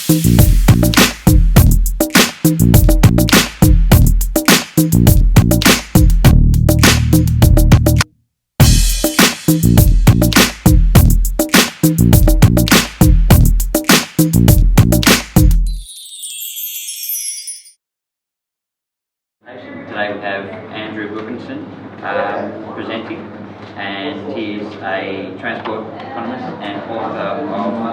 Today we have Wilkinson presenting, and he is a transport economist and author of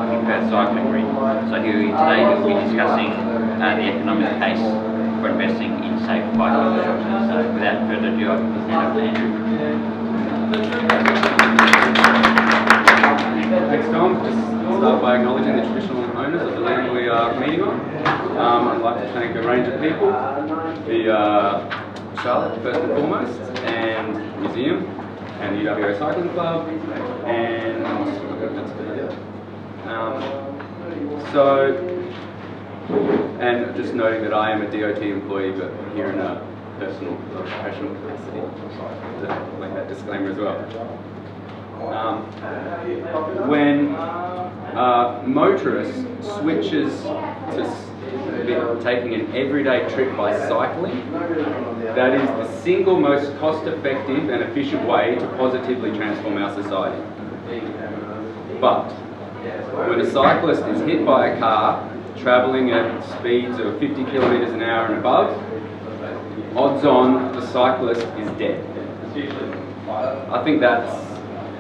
the Perth Cycle Ring. So today he'll be discussing the economic case for investing in safe bike infrastructure. So without further ado, I'll hand over to Andrew. Thanks, Tom. Just start by acknowledging the traditional owners of the land we are meeting on. I'd like to thank a range of people, the Charlotte first and foremost, and museum, and the UWA Cycling Club, and and just noting that I am a DOT employee, but here in a personal, professional capacity. To make that disclaimer as well. When motorist switches to taking an everyday trip by cycling, that is the single most cost-effective and efficient way to positively transform our society. But when a cyclist is hit by a car travelling at speeds of 50 kilometres an hour and above, odds on the cyclist is dead. I think that's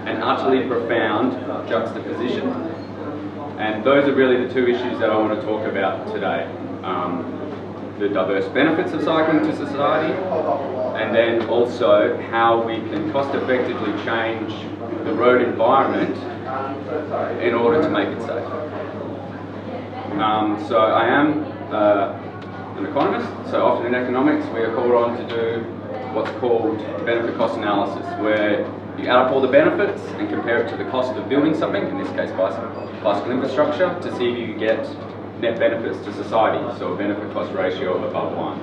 an utterly profound juxtaposition, and those are really the two issues that I want to talk about today. The diverse benefits of cycling to society, and then also how we can cost effectively change the road environment in order to make it safe. So I am an economist, so often in economics we are called on to do what's called benefit cost analysis, where you add up all the benefits and compare it to the cost of building something, in this case bicycle infrastructure, to see if you can get net benefits to society, so a benefit cost ratio of above 1.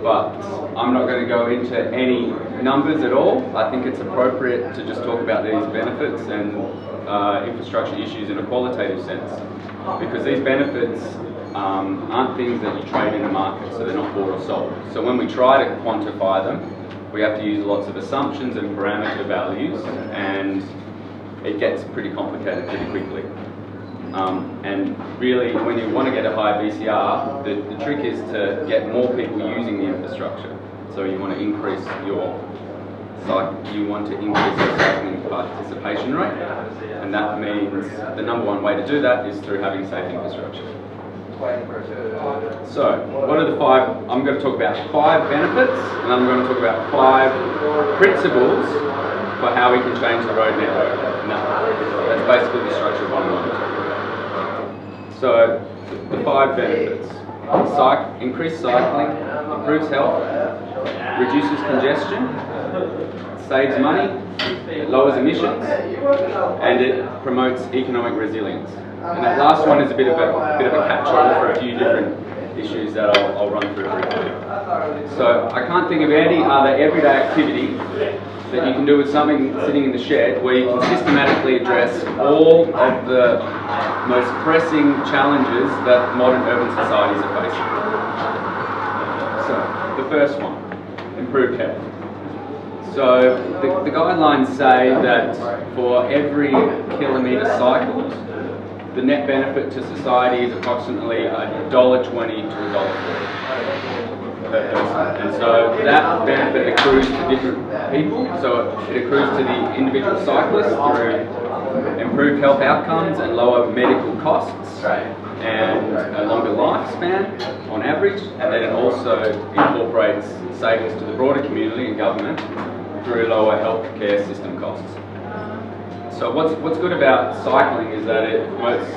But I'm not going to go into any numbers at all. I think it's appropriate to just talk about these benefits and infrastructure issues in a qualitative sense, because these benefits aren't things that you trade in a market, so they're not bought or sold. So when we try to quantify them, we have to use lots of assumptions and parameter values, and it gets pretty complicated pretty quickly. And really, when you want to get a high BCR, the trick is to get more people using the infrastructure. So you want to increase your cycling participation rate, and that means the number one way to do that is through having safe infrastructure. So, what are the 5? I'm going to talk about 5 benefits, and I'm going to talk about 5 principles for how we can change the road network. That's basically the structure of what I'm going to talk about. So, the 5 benefits. Increased cycling, improves health, reduces congestion, saves money, it lowers emissions, and it promotes economic resilience. And that last one is a bit of a catch-all for a few different issues that I'll run through briefly. So I can't think of any other everyday activity that you can do with something sitting in the shed where you can systematically address all of the most pressing challenges that modern urban societies are facing. So the first one, improved health. So the guidelines say that for every kilometre cycled, the net benefit to society is approximately $1.20 to $1.40 per person. And so that benefit accrues to different people. So it accrues to the individual cyclist through improved health outcomes and lower medical costs and a longer lifespan on average. And then it also incorporates savings to the broader community and government through lower healthcare system costs. So what's good about cycling is that it promotes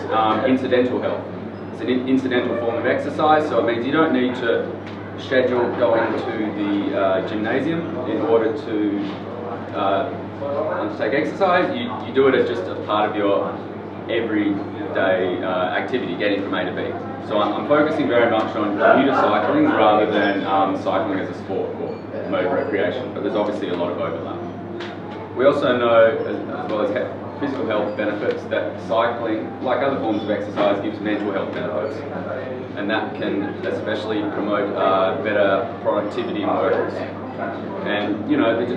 incidental health. It's an incidental form of exercise, so it means you don't need to schedule going to the gymnasium in order to undertake exercise. You do it as just a part of your everyday activity, getting from A to B. So I'm focusing very much on commuter cycling rather than cycling as a sport or mode of recreation, but there's obviously a lot of overlap. We also know, as well as physical health benefits, that cycling, like other forms of exercise, gives mental health benefits. And that can especially promote better productivity in workers. And you know, it's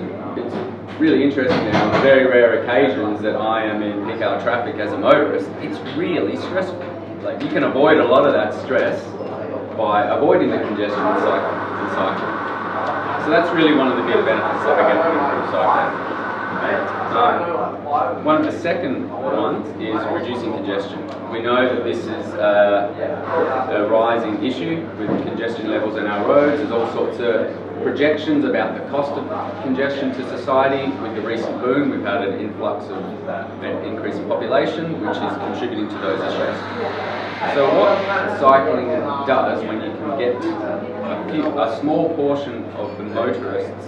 really interesting now, on the very rare occasions that I am in peak hour traffic as a motorist, it's really stressful. Like, you can avoid a lot of that stress by avoiding the congestion and cycling. So that's really one of the big benefits that we get from improved cycling. One of the second ones is reducing congestion. We know that this is a rising issue with congestion levels in our roads. There's all sorts of projections about the cost of congestion to society. With the recent boom, we've had an influx of an increase in population, which is contributing to those issues. So what cycling does, when you can get a small portion of the motorists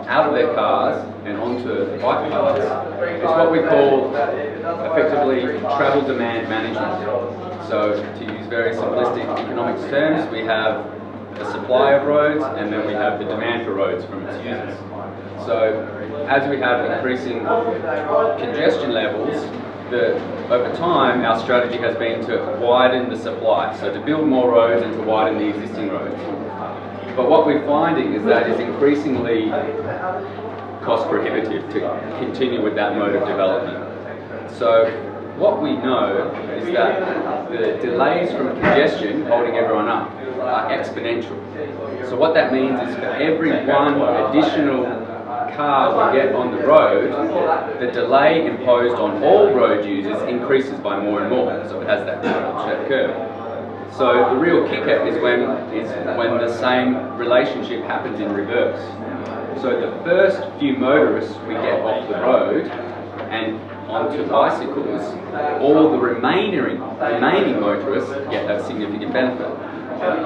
out of their cars and onto the bike paths, it's what we call effectively travel demand management. So to use very simplistic economics terms, we have the supply of roads and then we have the demand for roads from its users. So as we have increasing congestion levels, over time our strategy has been to widen the supply, so to build more roads and to widen the existing roads. But what we're finding is that it's increasingly cost prohibitive to continue with that mode of development. So what we know is that the delays from congestion holding everyone up are exponential. So what that means is for every one additional car we get on the road, the delay imposed on all road users increases by more and more. So it has that curve. So the real kicker is when the same relationship happens in reverse. So the first few motorists we get off the road and onto bicycles, all the remaining motorists get a significant benefit.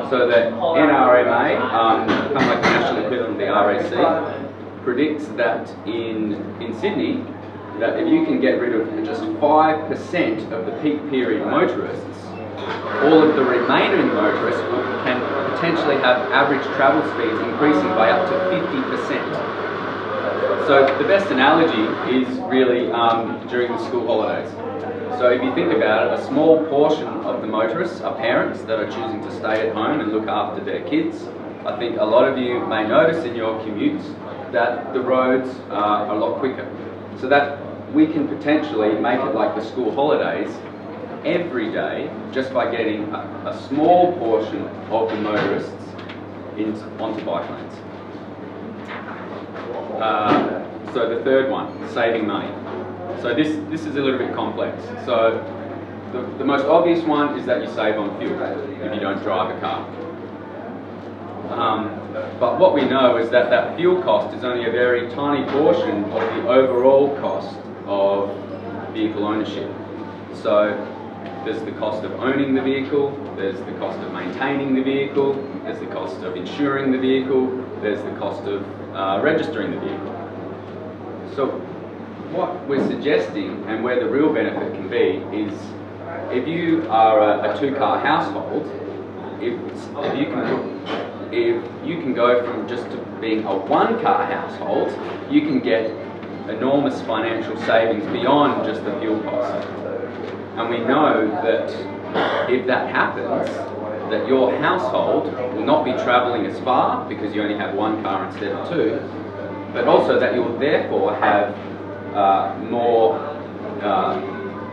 So that NRMA, kind of like the national equivalent of the RAC, predicts that in Sydney, that if you can get rid of just 5% of the peak period motorists, all of the remaining motorists can potentially have average travel speeds increasing by up to 50%. So the best analogy is really during the school holidays. So if you think about it, a small portion of the motorists are parents that are choosing to stay at home and look after their kids. I think a lot of you may notice in your commutes that the roads are a lot quicker. So that we can potentially make it like the school holidays every day just by getting a small portion of the motorists onto bike lanes. So the third one, saving money. So this is a little bit complex. So the most obvious one is that you save on fuel if you don't drive a car. But what we know is that that fuel cost is only a very tiny portion of the overall cost of vehicle ownership. So there's the cost of owning the vehicle, there's the cost of maintaining the vehicle, there's the cost of insuring the vehicle, there's the cost of registering the vehicle. So what we're suggesting, and where the real benefit can be, is if you are a two-car household, if you can go from just to being a one-car household, you can get enormous financial savings beyond just the fuel cost. And we know that if that happens, that your household will not be travelling as far because you only have one car instead of two, but also that you'll therefore have more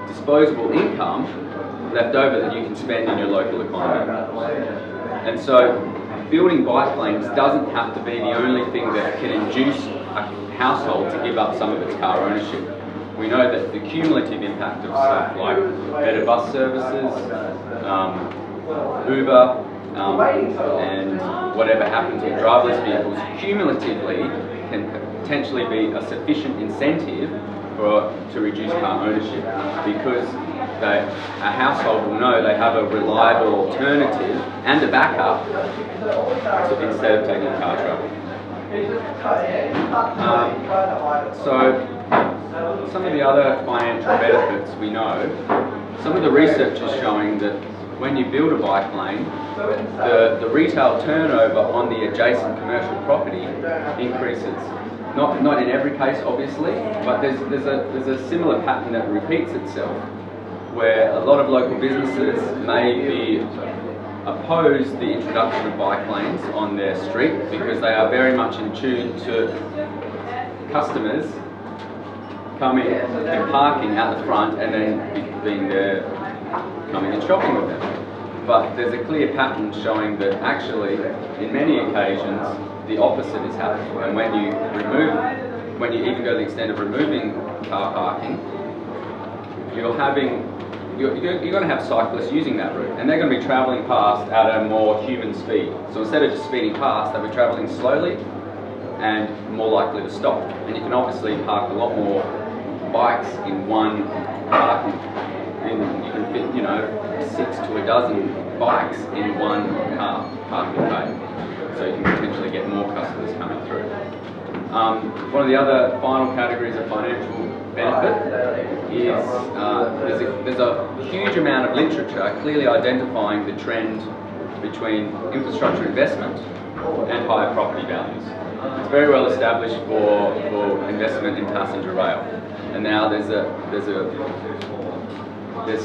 disposable income left over that you can spend in your local economy. And so building bike lanes doesn't have to be the only thing that can induce a household to give up some of its car ownership. We know that the cumulative impact of stuff like better bus services, Uber, and whatever happens with driverless vehicles cumulatively can potentially be a sufficient incentive to reduce car ownership, because a household will know they have a reliable alternative and a backup instead of taking car travel. So some of the other financial benefits we know, some of the research is showing that when you build a bike lane, the retail turnover on the adjacent commercial property increases. Not in every case, obviously, but there's a similar pattern that repeats itself, where a lot of local businesses may be oppose the introduction of bike lanes on their street because they are very much in tune to customers coming and parking out the front and then being there, coming and shopping with them. But there's a clear pattern showing that actually, in many occasions, the opposite is happening. And when you even go to the extent of removing car parking, you're going to have cyclists using that route, and they're going to be travelling past at a more human speed. So instead of just speeding past, they'll be travelling slowly and more likely to stop. And you can obviously park a lot more bikes in one parking. And you can fit, 6 to a dozen bikes in one car parking bay. So you can potentially get more customers coming through. One of the other final categories of financial benefit is there's a huge amount of literature clearly identifying the trend between infrastructure investment and higher property values. It's very well established for investment in passenger rail, and now there's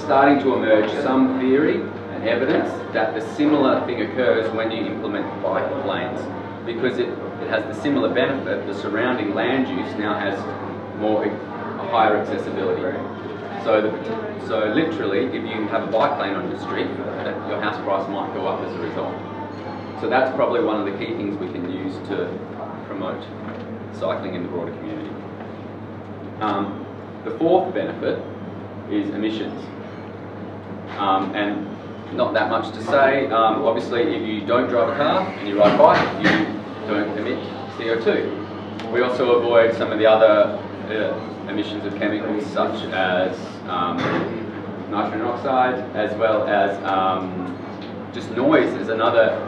starting to emerge some theory and evidence that the similar thing occurs when you implement bike lanes, because it has the similar benefit. The surrounding land use now has a higher accessibility. So literally, if you have a bike lane on your street, your house price might go up as a result. So that's probably one of the key things we can use to promote cycling in the broader community. The fourth benefit is emissions. And not that much to say. Obviously, if you don't drive a car and you ride a bike, you don't emit CO2. We also avoid some of the other emissions of chemicals such as nitrogen oxide, as well as just noise is another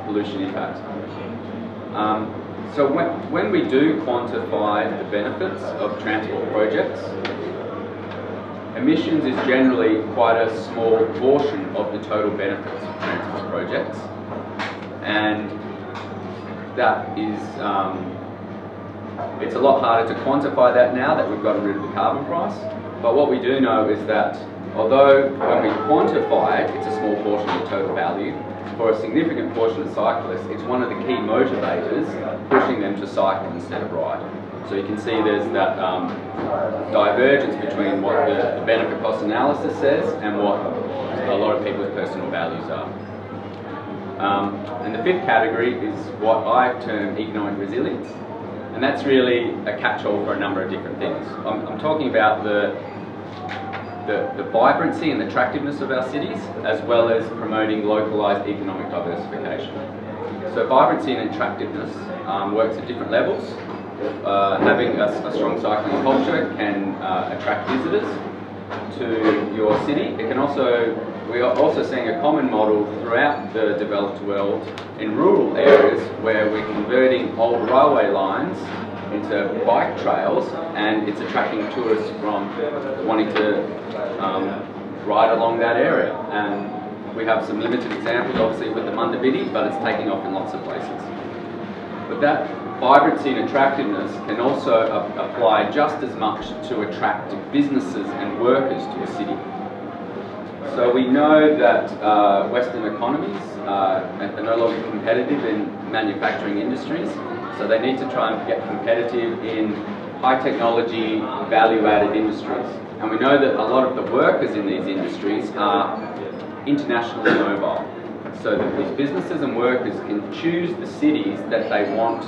pollution impact. So when we do quantify the benefits of transport projects, emissions is generally quite a small portion of the total benefits of transport projects, and that is it's a lot harder to quantify that now that we've gotten rid of the carbon price. But what we do know is that although when we quantify it, it's a small portion of the total value, for a significant portion of cyclists, it's one of the key motivators pushing them to cycle instead of ride. So you can see there's that divergence between what the benefit cost analysis says and what a lot of people's personal values are. And the fifth category is what I term economic resilience. And that's really a catch-all for a number of different things. I'm talking about the vibrancy and attractiveness of our cities, as well as promoting localised economic diversification. So vibrancy and attractiveness works at different levels. Having a strong cycling culture can attract visitors to your city. It can also, we are also seeing a common model throughout the developed world in rural areas where we're converting old railway lines into bike trails, and it's attracting tourists from wanting to ride along that area. And we have some limited examples obviously with the Mundabidi, but it's taking off in lots of places. But that vibrancy and attractiveness can also apply just as much to attract businesses and workers to a city. So we know that Western economies are no longer competitive in manufacturing industries, so they need to try and get competitive in high technology, value-added industries. And we know that a lot of the workers in these industries are internationally mobile, so that these businesses and workers can choose the cities that they want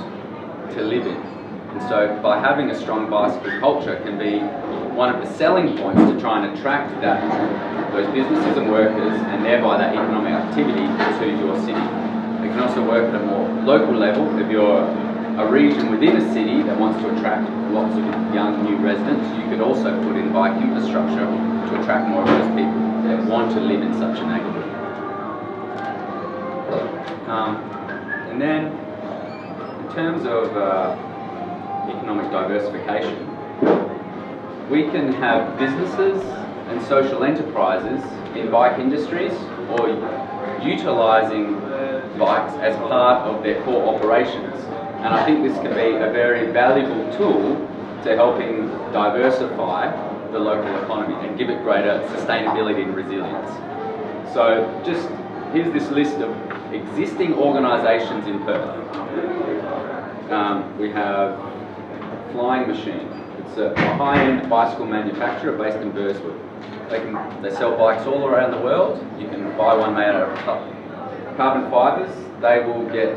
to live in. And so by having a strong bicycle culture can be one of the selling points to try and attract those businesses and workers, and thereby that economic activity to your city. It can also work at a more local level. If you're a region within a city that wants to attract lots of young new residents, you could also put in bike infrastructure to attract more of those people that want to live in such a neighbourhood. And then, in terms of economic diversification, we can have businesses and social enterprises in bike industries or utilising bikes as part of their core operations. And I think this can be a very valuable tool to helping diversify the local economy and give it greater sustainability and resilience. So just here's this list of existing organisations in Perth. We have Flying Machine. It's a high-end bicycle manufacturer based in Burswood. They sell bikes all around the world. You can buy one made out of carbon fibres. They will get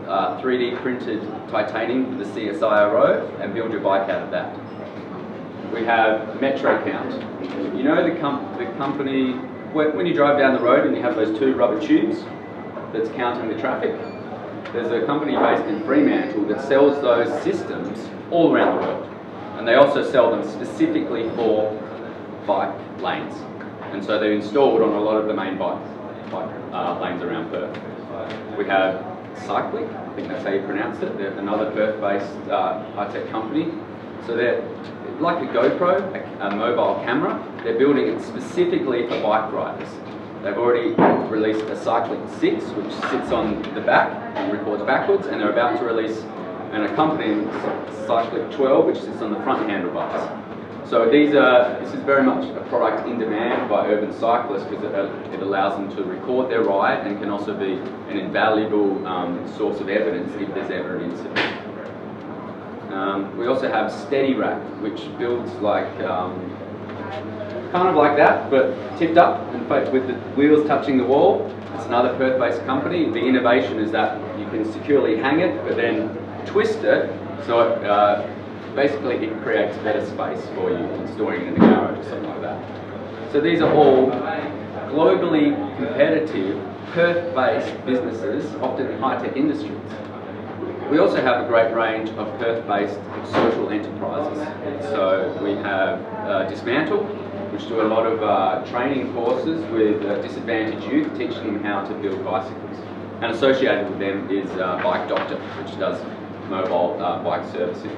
3D printed titanium for the CSIRO and build your bike out of that. We have Metro Count. You know the company, when you drive down the road and you have those two rubber tubes that's counting the traffic, there's a company based in Fremantle that sells those systems all around the world. And they also sell them specifically for bike lanes. And so they're installed on a lot of the main bike lanes around Perth. We have Cycling, I think that's how you pronounce it. They're another Perth-based high-tech company. So they're like a GoPro, a mobile camera. They're building it specifically for bike riders. They've already released a Cycling 6, which sits on the back and records backwards, and they're about to release an accompanying Cycling 12, which sits on the front handlebars. So this is very much a product in demand by urban cyclists because it allows them to record their ride and can also be an invaluable source of evidence if there's ever an incident. We also have Steady Rack, which builds like kind of like that, but tipped up and with the wheels touching the wall. It's another Perth-based company. The innovation is that you can securely hang it, but then twist it so it basically it creates better space for you than storing it in the garage or something like that. So these are all globally competitive, Perth-based businesses, often in high-tech industries. We also have a great range of Perth-based social enterprises. So we have Dismantle, which do a lot of training courses with disadvantaged youth, teaching them how to build bicycles. And associated with them is Bike Doctor, which does mobile bike servicing.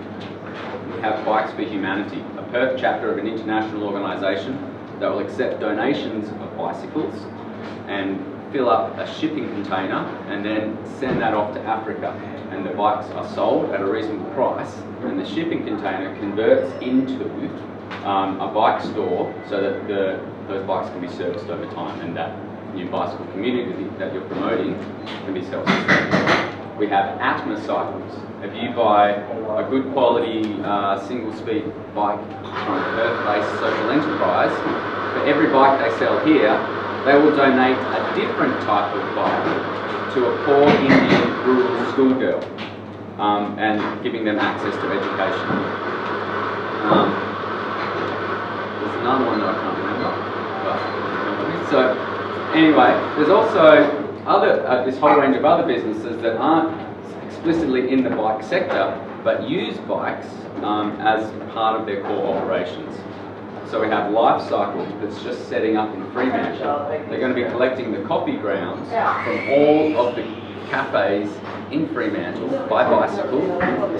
We have Bikes for Humanity, a Perth chapter of an international organisation that will accept donations of bicycles and fill up a shipping container and then send that off to Africa. And the bikes are sold at a reasonable price, and the shipping container converts into a bike store so that those bikes can be serviced over time, and that new bicycle community that you're promoting can be self-sustaining. We have Atma cycles. If you buy a good quality single-speed bike from a Perth-based social enterprise, for every bike they sell here, they will donate a different type of bike to a poor Indian rural schoolgirl, and giving them access to education. There's another one that I can't remember. So anyway, there's also this whole range of other businesses that aren't explicitly in the bike sector, but use bikes as part of their core operations. So we have Life Cycle that's just setting up in Fremantle. They're going to be collecting the coffee grounds from all of the cafes in Fremantle by bicycle,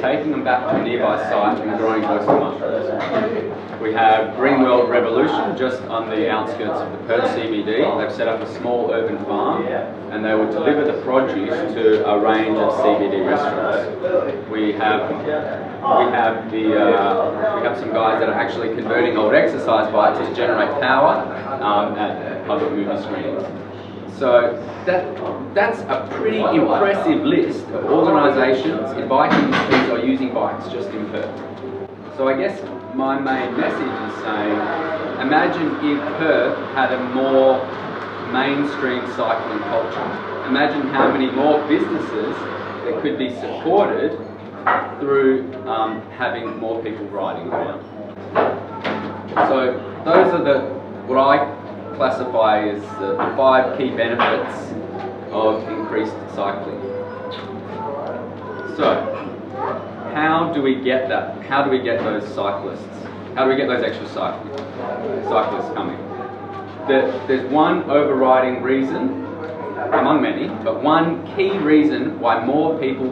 taking them back to a nearby site and growing oyster mushrooms. We have Green World Revolution just on the outskirts of the Perth CBD. They've set up a small urban farm and they will deliver the produce to a range of CBD restaurants. We have some guys that are actually converting old exercise bikes to generate power at public movie screenings. So that's a pretty impressive list of organisations in bike industries or using bikes just in Perth. So I guess my main message is saying, imagine if Perth had a more mainstream cycling culture. Imagine how many more businesses that could be supported through having more people riding around. So those are what I classify as the 5 key benefits of increased cycling. So, how do we get that? How do we get those cyclists? How do we get those extra cyclists coming? There's one overriding reason, among many, but one key reason why more people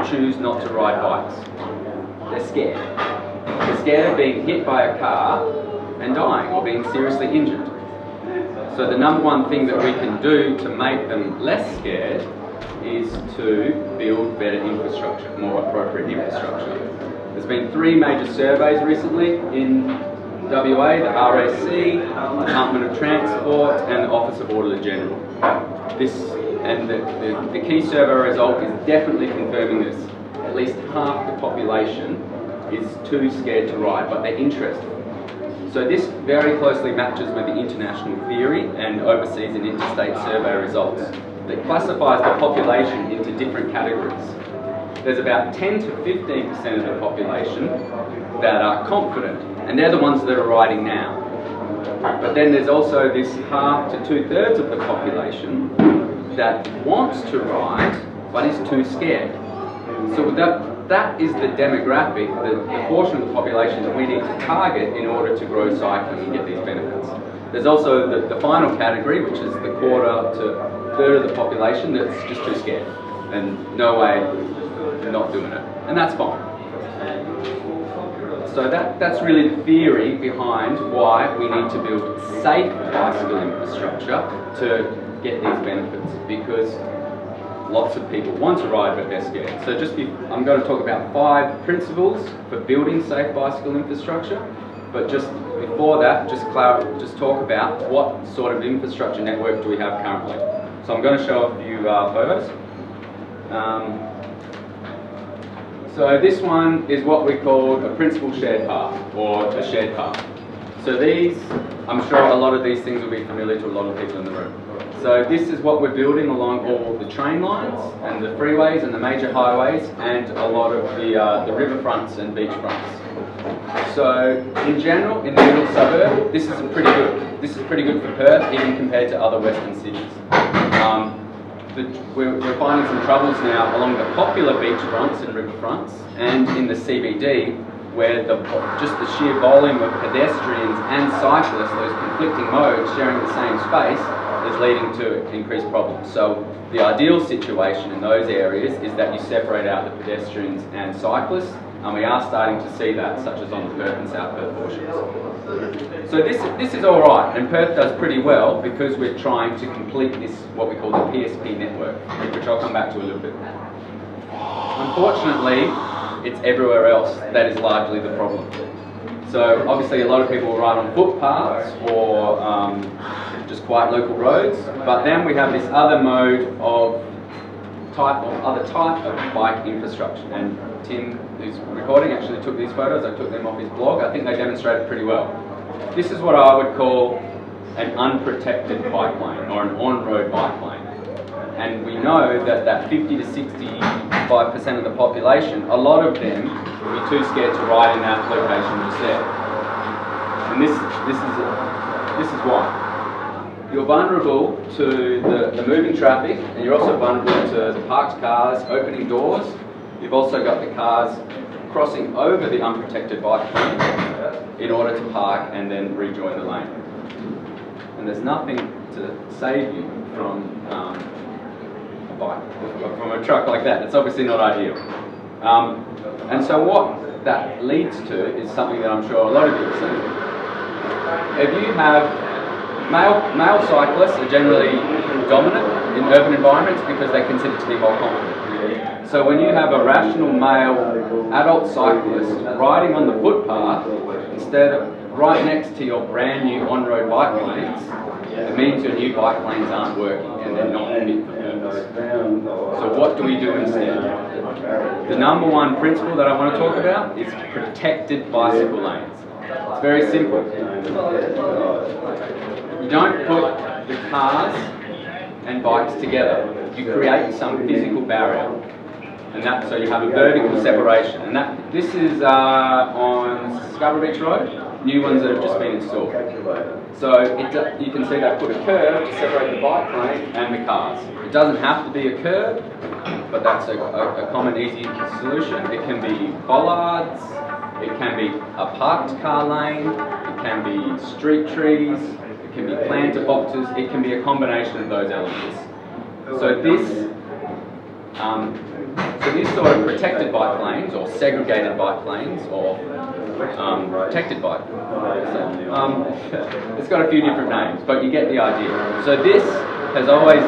choose not to ride bikes. They're scared. They're scared of being hit by a car and dying or being seriously injured. So the number one thing that we can do to make them less scared is to build better infrastructure, more appropriate infrastructure. There's been 3 major surveys recently in WA, the RAC, Department of Transport and the Office of Auditor General. The key survey result is definitely confirming this. At least half the population is too scared to ride, but they're interested. So this very closely matches with the international theory and overseas and interstate survey results that classifies the population into different categories. There's about 10 to 15% of the population that are confident, and they're the ones that are riding now. But then there's also this half to 2/3 of the population that wants to ride but is too scared. So that is the demographic, the portion of the population that we need to target in order to grow cycling and get these benefits. There's also the final category, which is the 1/4 to 1/3 of the population that's just too scared and no way, not doing it, and that's fine. So that's really the theory behind why we need to build safe bicycle infrastructure to get these benefits, because lots of people want to ride but they're scared. So I'm going to talk about 5 principles for building safe bicycle infrastructure, but just before that, just talk about what sort of infrastructure network do we have currently. So I'm going to show a few photos. So this one is what we call a principal shared path, or a shared path. So these, I'm sure a lot of these things will be familiar to a lot of people in the room. So this is what we're building along all the train lines and the freeways and the major highways and a lot of the river fronts and beach fronts. So in general, in the middle suburb, this is pretty good. This is pretty good for Perth, even compared to other western cities. We're finding some troubles now along the popular beach fronts and river fronts and in the CBD, where just the sheer volume of pedestrians and cyclists, those conflicting modes sharing the same space, is leading to increased problems. So the ideal situation in those areas is that you separate out the pedestrians and cyclists, and we are starting to see that, such as on the Perth and South Perth portions. So this is all right, and Perth does pretty well because we're trying to complete this, what we call the PSP network, which I'll come back to a little bit. Unfortunately, it's everywhere else that is largely the problem. So obviously a lot of people ride on footpaths or just quiet local roads, but then we have this other mode of other type of bike infrastructure. And Tim, who's recording, actually took these photos. I took them off his blog. I think they demonstrate it pretty well. This is what I would call an unprotected bike lane, or an on-road bike lane. And we know that 50 to 65% of the population, a lot of them will be too scared to ride in that location just there. And this is why. You're vulnerable to the moving traffic, and you're also vulnerable to the parked cars opening doors. You've also got the cars crossing over the unprotected bike lane in order to park and then rejoin the lane. And there's nothing to save you from a truck like that. It's obviously not ideal. And so what that leads to is something that I'm sure a lot of you have seen. If you have male cyclists are generally dominant in urban environments because they're considered to be more confident. So when you have a rational male adult cyclist riding on the footpath instead of right next to your brand new on-road bike lanes, it means your new bike lanes aren't working and they're not fit for purpose. So what do we do instead? The number one principle that I want to talk about is protected bicycle lanes. It's very simple. You don't put the cars and bikes together. You create some physical barrier, and so you have a vertical separation. And this is on Scarborough Beach Road. New ones that have just been installed. So you can see they put a curb to separate the bike lane and the cars. It doesn't have to be a curb, but that's a common, easy solution. It can be bollards. It can be a parked car lane. It can be street trees. It can be planter boxes. It can be a combination of those elements. So these sort of protected bike lanes, or segregated bike lanes, or protected bike. It's got a few different names, but you get the idea. So this has always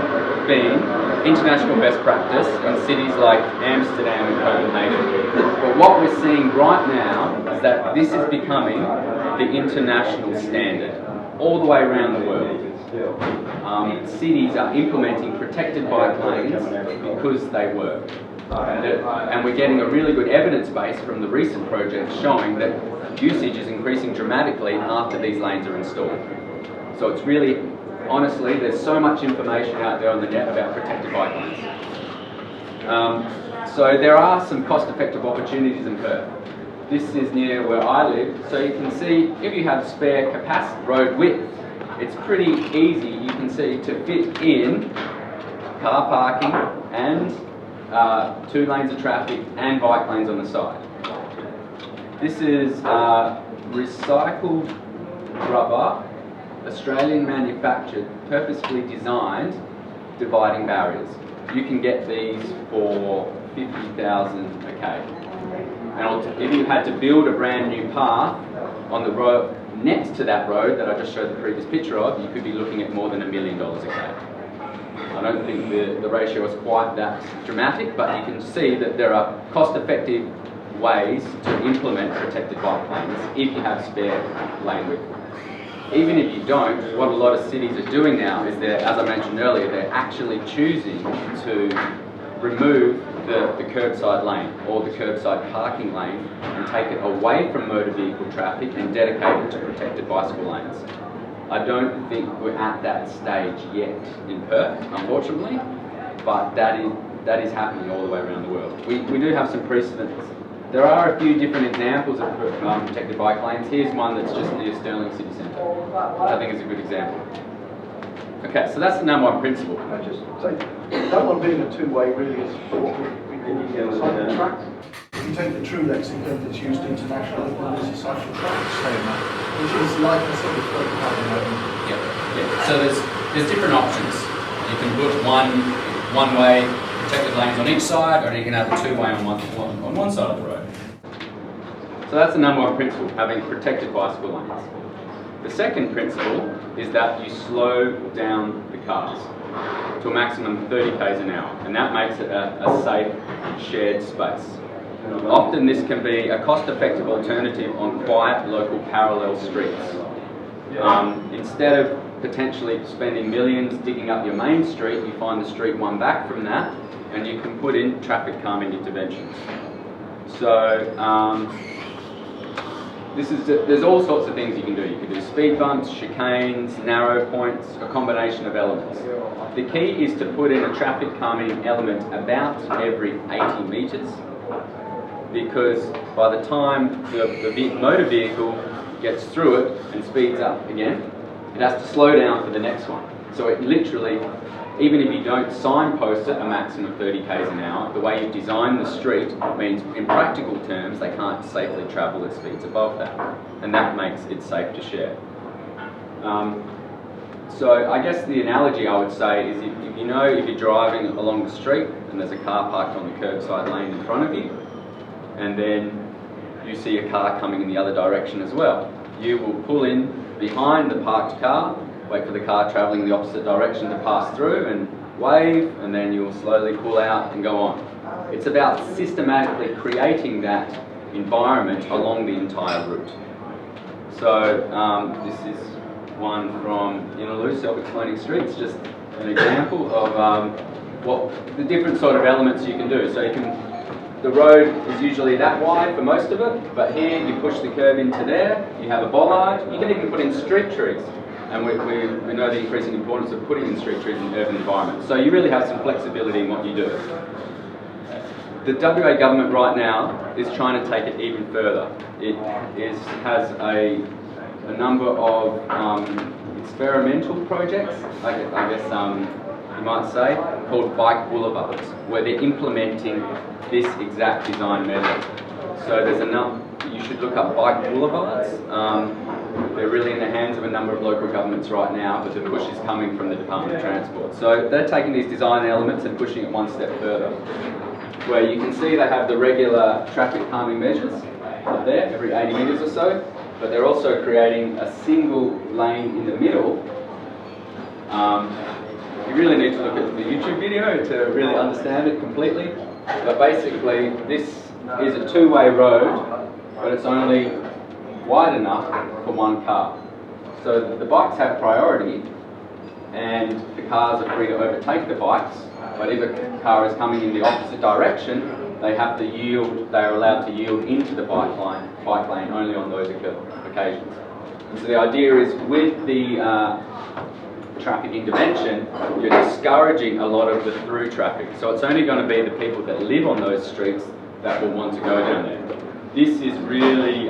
been international best practice in cities like Amsterdam and Copenhagen. But what we're seeing right now is that this is becoming the international standard all the way around the world. Cities are implementing protected bike lanes because they work. And we're getting a really good evidence base from the recent projects showing that usage is increasing dramatically after these lanes are installed. So it's really, honestly, there's so much information out there on the net about protected bike lanes. So there are some cost-effective opportunities in Perth. This is near where I live, so you can see if you have spare capacity road width, it's pretty easy, you can see, to fit in car parking and 2 lanes of traffic and bike lanes on the side. This is recycled rubber, Australian manufactured, purposefully designed dividing barriers. You can get these for 50,000 a k. And if you had to build a brand new path on the road next to that road that I just showed the previous picture of, you could be looking at more than $1 million a k. I don't think the ratio is quite that dramatic, but you can see that there are cost-effective ways to implement protected bike lanes if you have spare lane width. Even if you don't, what a lot of cities are doing now is as I mentioned earlier, they're actually choosing to remove the curbside lane or the curbside parking lane and take it away from motor vehicle traffic and dedicate it to protected bicycle lanes. I don't think we're at that stage yet in Perth, unfortunately, but that is happening all the way around the world. We do have some precedents. There are a few different examples of protected bike lanes. Here's one that's just near Stirling City Centre, which I think is a good example. Okay, so that's the number 1 principle. Can I just say, that one being a two-way really is what we call a cycle track. If you take the true lexicon that's used internationally, then there's a cycle track, which is like a sort of Yeah. So there's different options. You can put one-way protected lanes on each side, or you can have a 2-way on one side of the road. So that's the number 1 principle, having protected bicycle lanes. The second principle is that you slow down the cars to a maximum of 30 k's an hour, and that makes it a safe shared space. Often this can be a cost-effective alternative on quiet local parallel streets. Instead of potentially spending millions digging up your main street, you find the street one back from that, and you can put in traffic calming interventions. So there's all sorts of things you can do. You can do speed bumps, chicanes, narrow points, a combination of elements. The key is to put in a traffic calming element about every 80 metres, because by the time the motor vehicle gets through it and speeds up again, it has to slow down for the next one. So it literally, even if you don't signpost it a maximum of 30 k's an hour, the way you've designed the street means in practical terms they can't safely travel at speeds above that, and that makes it safe to share. So I guess the analogy I would say is if you're driving along the street and there's a car parked on the curbside lane in front of you, and then you see a car coming in the other direction as well, you will pull in behind the parked car, wait for the car travelling the opposite direction to pass through and wave, and then you'll slowly pull out and go on. It's about systematically creating that environment along the entire route. So this is one from Inaloo, self-explaining streets, just an example of what the different sort of elements you can do. So the road is usually that wide for most of it, but here you push the curb into there, you have a bollard, you can even put in street trees. And we know the increasing importance of putting in street trees in urban environments. So you really have some flexibility in what you do. The WA government right now is trying to take it even further. It has a number of experimental projects, I guess you might say, called bike boulevards, where they're implementing this exact design method. So there's you should look up bike boulevards. They're really in the hands of a number of local governments right now, but the push is coming from the Department of Transport. So they're taking these design elements and pushing it one step further, where you can see they have the regular traffic calming measures up there, every 80 metres or so, but they're also creating a single lane in the middle You really need to look at the YouTube video to really understand it completely. But basically, this is a two-way road, but it's only wide enough for one car. So the bikes have priority, and the cars are free to overtake the bikes. But if a car is coming in the opposite direction, they have to yield. They are allowed to yield into the bike lane only on those occasions. So the idea is, with the traffic intervention, you're discouraging a lot of the through traffic. So it's only going to be the people that live on those streets that will want to go down there. This is really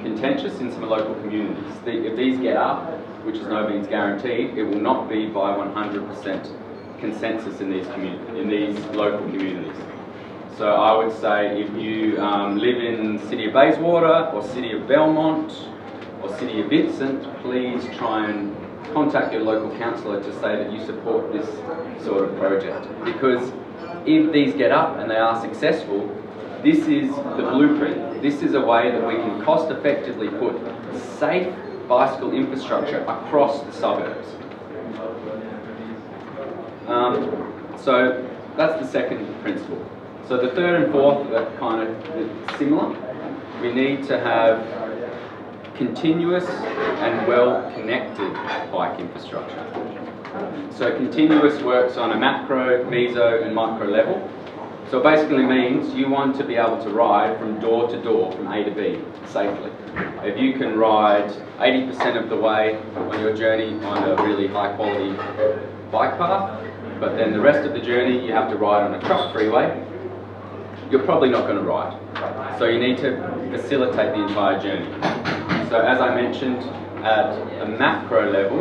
contentious in some local communities. If these get up, which is no means guaranteed, it will not be by 100% consensus in these local communities. So I would say, if you live in the City of Bayswater or City of Belmont or City of Vincent, please try and contact your local councillor to say that you support this sort of project. Because if these get up and they are successful, this is the blueprint. This is a way that we can cost effectively put safe bicycle infrastructure across the suburbs. So that's the second principle. So the third and fourth are kind of similar. We need to have continuous and well-connected bike infrastructure. So continuous works on a macro, meso and micro level. So it basically means you want to be able to ride from door to door, from A to B, safely. If you can ride 80% of the way on your journey on a really high quality bike path, but then the rest of the journey you have to ride on a truck freeway, you're probably not going to ride. So you need to facilitate the entire journey. So as I mentioned, at a macro level,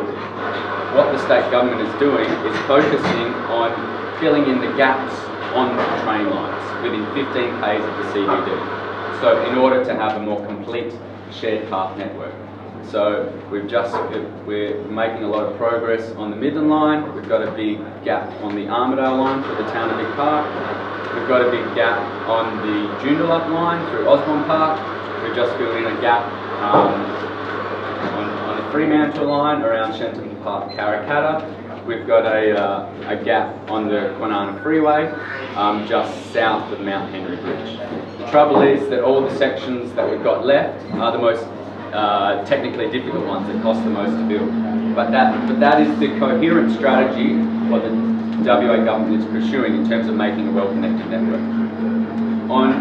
what the state government is doing is focusing on filling in the gaps on the train lines within 15 k's of the CBD. So in order to have a more complete shared path network. So we're making a lot of progress on the Midland line. We've got a big gap on the Armidale line for the town of Vic Park. We've got a big gap on the Joondalup line through Osborne Park. We've just filled in a gap on the Fremantle line around Shenton Park, Karrakatta. We've got a gap on the Kwinana Freeway just south of Mount Henry Bridge. The trouble is that all the sections that we've got left are the most technically difficult ones that cost the most to build. But that is the coherent strategy what the WA government is pursuing in terms of making a well-connected network. On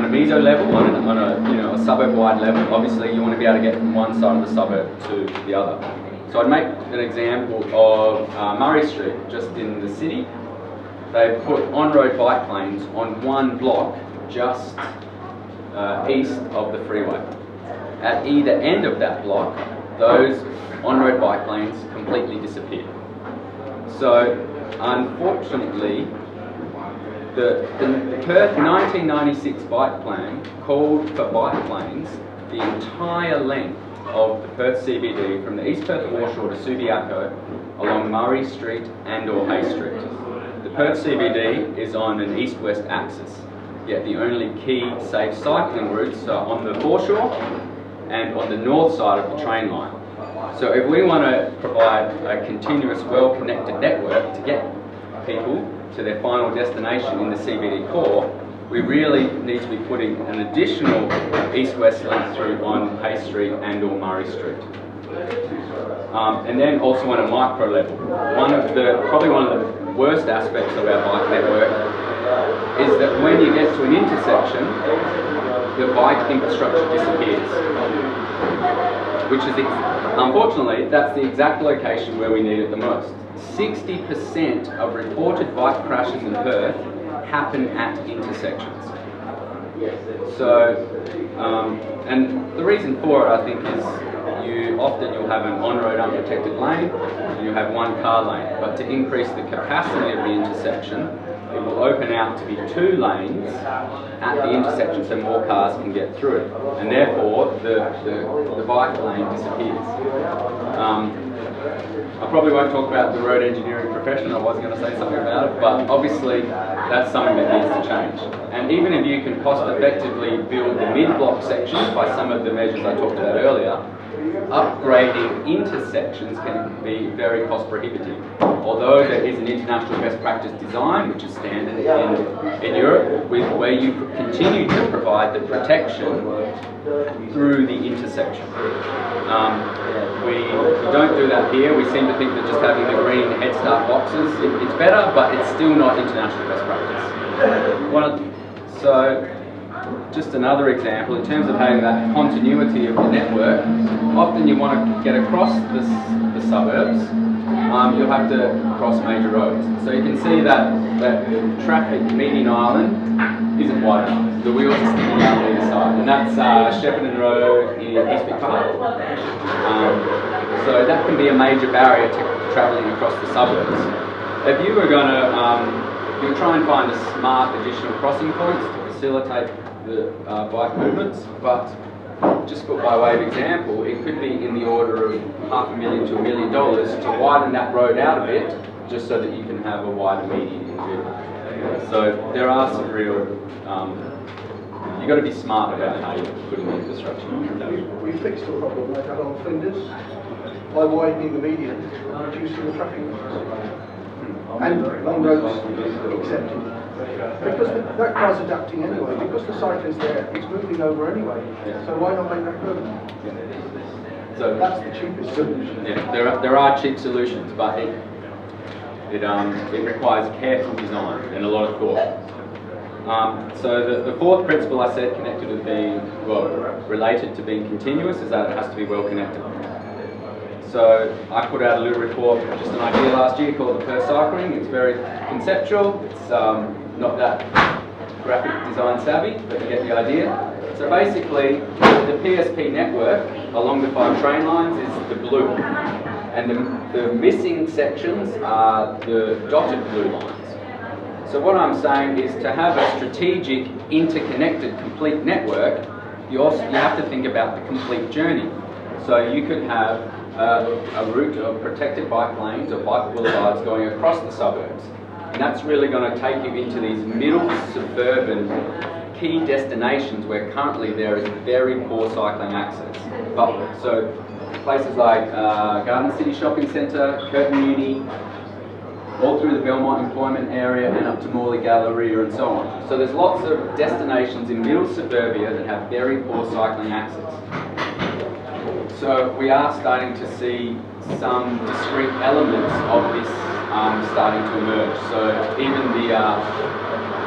a meso level, on a suburb-wide level, obviously you want to be able to get from one side of the suburb to the other. So I'd make an example of Murray Street, just in the city. They've put on-road bike lanes on one block just east of the freeway. At either end of that block, those on-road bike lanes completely disappear. So, unfortunately, the Perth 1996 bike plan called for bike lanes the entire length of the Perth CBD from the East Perth foreshore to Subiaco along Murray Street and or Hay Street. The Perth CBD is on an east-west axis, yet the only key safe cycling routes are on the foreshore and on the north side of the train line. So if we want to provide a continuous, well-connected network to get people to their final destination in the CBD core, we really need to be putting an additional east-west link through on Hay Street and or Murray Street. And then also on a micro level, probably one of the worst aspects of our bike network is that when you get to an intersection, the bike infrastructure disappears. Which is, unfortunately, that's the exact location where we need it the most. 60% of reported bike crashes in Perth happen at intersections. So, and the reason for it, I think, is you'll have an on-road unprotected lane and you'll have one car lane. But to increase the capacity of the intersection, it will open out to be 2 lanes at the intersection so more cars can get through it. And therefore, the bike lane disappears. I probably won't talk about the road engineering profession. I was going to say something about it, but obviously that's something that needs to change. And even if you can cost effectively build the mid-block sections by some of the measures I talked about earlier, upgrading intersections can be very cost prohibitive. Although there is an international best practice design, which is standard in Europe, where you continue to provide the protection through the intersection. We don't do that here. We seem to think that just having the green Head Start boxes, it's better, but it's still not international best practice. So, just another example, in terms of having that continuity of the network, often you want to get across the suburbs, you'll have to cross major roads. So you can see that traffic median island isn't wide enough. The wheels are sticking out on either side, and that's Shepparton Road in Eastwick Park. So that can be a major barrier to travelling across the suburbs. If you were going to you'll try and find a smart additional crossing points to facilitate the bike movements, but just by way of example, it could be in the order of $500,000 to $1 million to widen that road out a bit, just so that you can have a wider median in view. So there are some real, you've got to be smart about how you put in the infrastructure. We fixed the problem like that on Flinders by widening the median and reducing the traffic. And long roads accepted. Because that car's adapting anyway, because the cyclist there, it's moving over anyway. So why not make that good? So that's the cheapest solution. Yeah, there are cheap solutions, but it requires careful design and a lot of thought. So the fourth principle I said connected with being, well, related to being continuous, is that it has to be well connected. So I put out a little report, just an idea last year, called the Perth Cycle Ring. It's very conceptual. It's not that graphic design savvy, but you get the idea. So basically, the PSP network along the 5 train lines is the blue, and the missing sections are the dotted blue lines. So what I'm saying is, to have a strategic, interconnected, complete network, you have to think about the complete journey. So you could have a route of protected bike lanes or bike boulevards going across the suburbs. And that's really going to take you into these middle suburban key destinations where currently there is very poor cycling access. So places like Garden City Shopping Centre, Curtin Uni, all through the Belmont employment area and up to Morley Galleria and so on. So there's lots of destinations in middle suburbia that have very poor cycling access. So we are starting to see some discrete elements of this starting to emerge. So even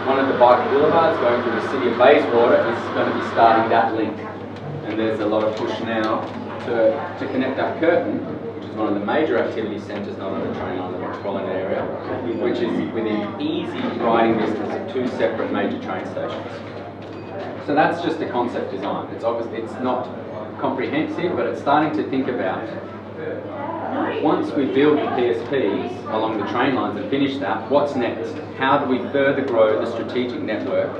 one of the bike boulevards going through the city of Bayswater is going to be starting that link. And there's a lot of push now to connect up Curtin, which is one of the major activity centres, not on the train line, the metropolitan area, which is within easy riding distance of 2 separate major train stations. So that's just a concept design. It's obviously, it's not comprehensive, but it's starting to think about, once we build the PSPs along the train lines and finish that, what's next? How do we further grow the strategic network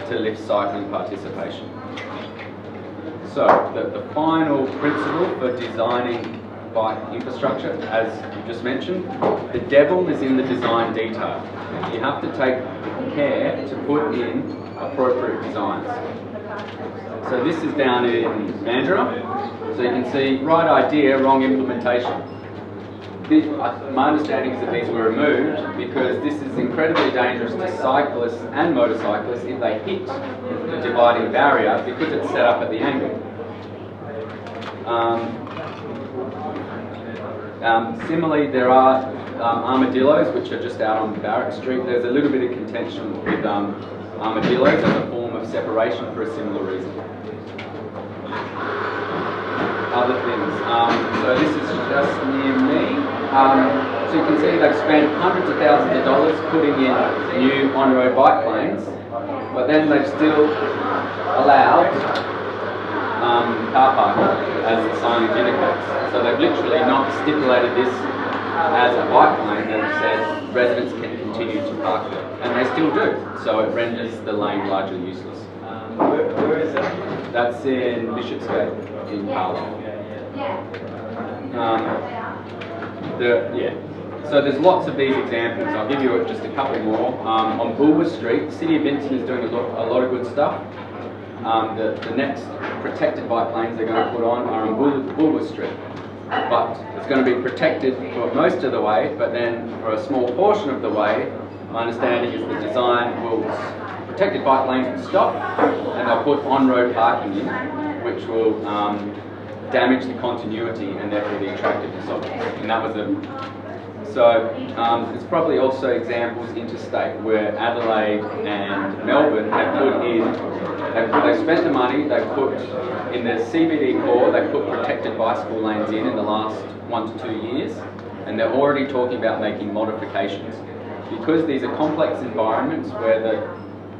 to lift cycling participation? So the final principle for designing bike infrastructure, as you just mentioned, the devil is in the design detail. You have to take care to put in appropriate designs. So this is down in Mandurah. So you can see, right idea, wrong implementation. My understanding is that these were removed because this is incredibly dangerous to cyclists and motorcyclists if they hit the dividing barrier because it's set up at the angle. Similarly, there are armadillos which are just out on Barrack Street. There's a little bit of contention with armadillos as a form of separation for a similar reason. Other things. So this is just near me. So you can see they've spent hundreds of thousands of dollars putting in new on-road bike lanes, but then they've still allowed car parking, as the signage indicates. So they've literally not stipulated this as a bike lane. They've said residents can continue to park there, and they still do. So it renders the lane largely useless. Where is that? That's in Bishopsgate in Carlisle. So there's lots of these examples. I'll give you just a couple more. On Bulwer Street, the City of Vincent is doing a lot of good stuff. the next protected bike lanes they're going to put on are on Bulwer Street. But it's going to be protected for most of the way, but then for a small portion of the way, my understanding is the design will, protected bike lanes will stop, and they'll put on-road parking in, which will damage the continuity and therefore the attractiveness of it. And that was there's probably also examples interstate where Adelaide and Melbourne have put in, they've spent the money, they've put in the CBD core, they've put protected bicycle lanes in the last 1 to 2 years, and they're already talking about making modifications. Because these are complex environments where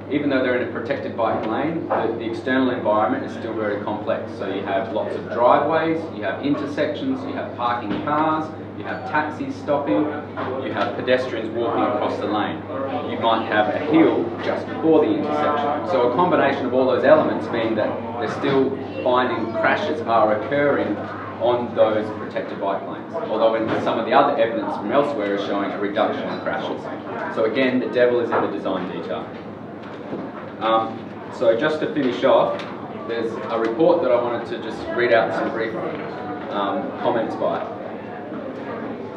even though they're in a protected bike lane, the external environment is still very complex. So you have lots of driveways, you have intersections, you have parking cars, you have taxis stopping, you have pedestrians walking across the lane. You might have a hill just before the intersection. So a combination of all those elements mean that they're still finding crashes are occurring on those protected bike lanes. Although in some of the other evidence from elsewhere is showing a reduction in crashes. So again, the devil is in the design detail. So just to finish off, there's a report that I wanted to just read out some brief comments by.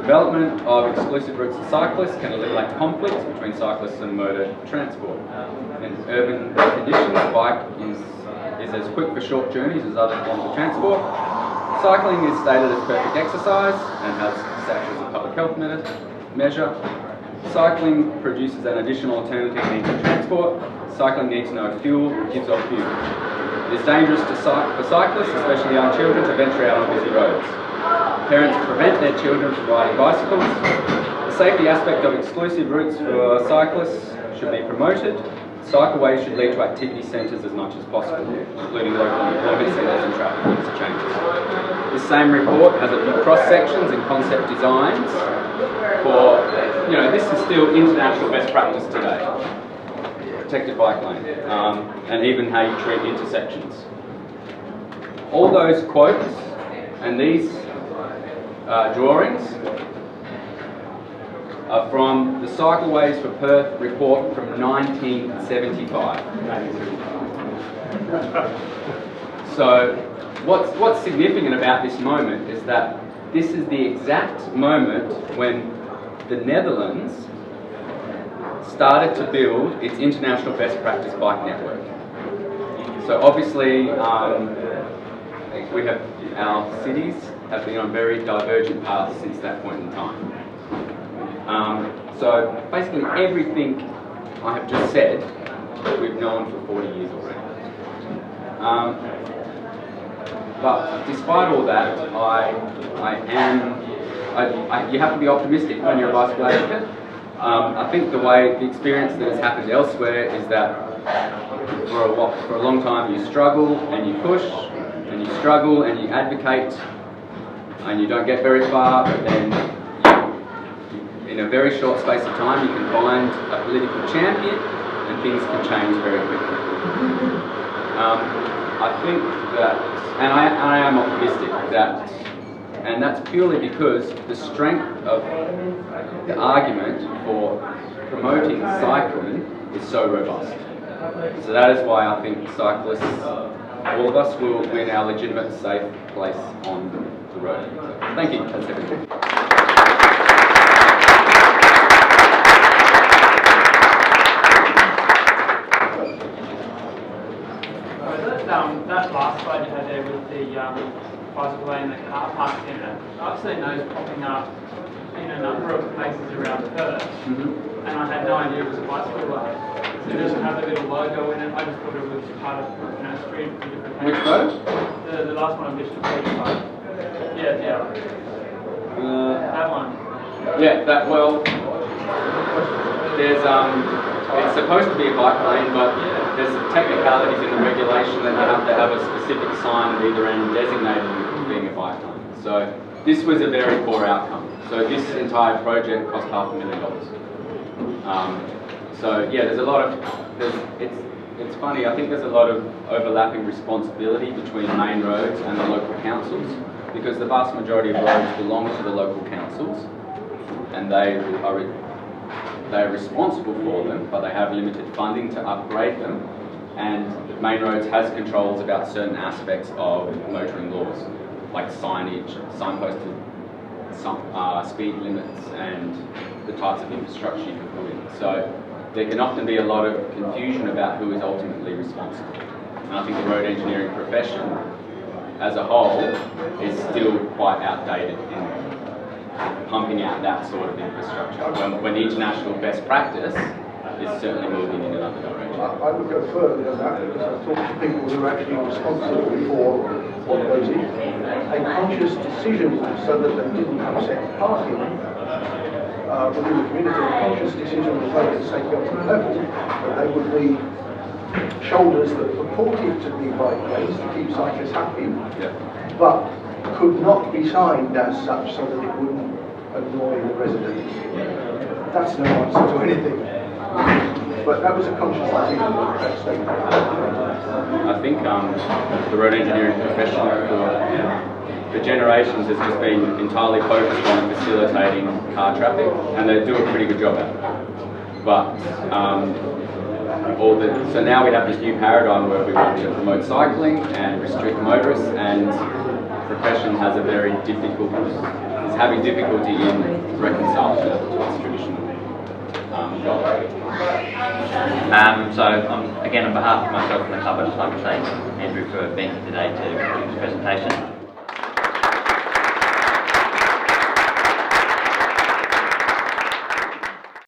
Development of exclusive routes for cyclists can eliminate conflicts between cyclists and motor transport. In urban conditions, the bike is as quick for short journeys as other forms of transport. Cycling is stated as perfect exercise and has status as a public health measure. Cycling produces an additional alternative means of transport. Cycling needs no fuel, gives off fuel. It is dangerous for cyclists, especially young children, to venture out on busy roads. Parents prevent their children from riding bicycles. The safety aspect of exclusive routes for cyclists should be promoted. Cycleways should lead to activity centres as much as possible, including local employment centres and traffic interchanges. This same report has a few cross-sections and concept designs for, this is still international best practice today. Protected bike lane, and even how you treat intersections. All those quotes and these drawings are from the Cycleways for Perth report from 1975. So what's significant about this moment is that this is the exact moment when the Netherlands started to build its international best practice bike network. So obviously we have, our cities have been on very divergent paths since that point in time. So basically everything I have just said we've known for 40 years already. But despite all that, you have to be optimistic when you're a bicycle advocate. I think the experience that has happened elsewhere is that for a long time you struggle and you push and you struggle and you advocate and you don't get very far, but then in a very short space of time you can find a political champion and things can change very quickly. I think that, and I am optimistic that, and that's purely because the strength of the argument for promoting cycling is so robust. So that is why I think cyclists, all of us, will win our legitimate safe place on the road. So, thank you. That's everything. That last slide you had there with the bicycle lane and the car park centre, I've seen those popping up in a number of places around Perth, and I had no idea it was a bicycle lane. So it doesn't have a little logo in it. I just thought it was part of street for different Which road? The last one on Bishop Street. Yeah. That one. Yeah, there's it's supposed to be a bike lane, but there's some technicalities in the regulation that you have to have a specific sign at either end designating it as being a bike lane. So this was a very poor outcome. So this entire project cost $500,000. So yeah, there's a lot of, it's funny, I think there's a lot of overlapping responsibility between main roads and the local councils, because the vast majority of roads belong to the local councils and they are responsible for them, but they have limited funding to upgrade them. and main roads has controls about certain aspects of motoring laws, like signage, signposted speed limits, and the types of infrastructure you can put in. So there can often be a lot of confusion about who is ultimately responsible. And I think the road engineering profession as a whole is still quite outdated in pumping out that sort of infrastructure, when the international best practice is certainly moving in another direction. I would go further than that, because I've talked to people who are actually responsible for what goes in. A conscious decision so that they didn't upset parking within the community. A conscious decision was made at the state government level that they would be shoulders that purported to be bike lanes to keep cyclists happy, but could not be signed as such so that it wouldn't annoy the residents. That's no answer to anything. But that was a conscious decision at that state. I think the road engineering profession for generations has just been entirely focused on facilitating car traffic, and they do a pretty good job at it. But so now we have this new paradigm where we want to promote cycling and restrict motorists, and the profession has is having difficulty in reconciling its traditional goal. So again, on behalf of myself and the club, I'd just like to thank Andrew for being here today to do this presentation.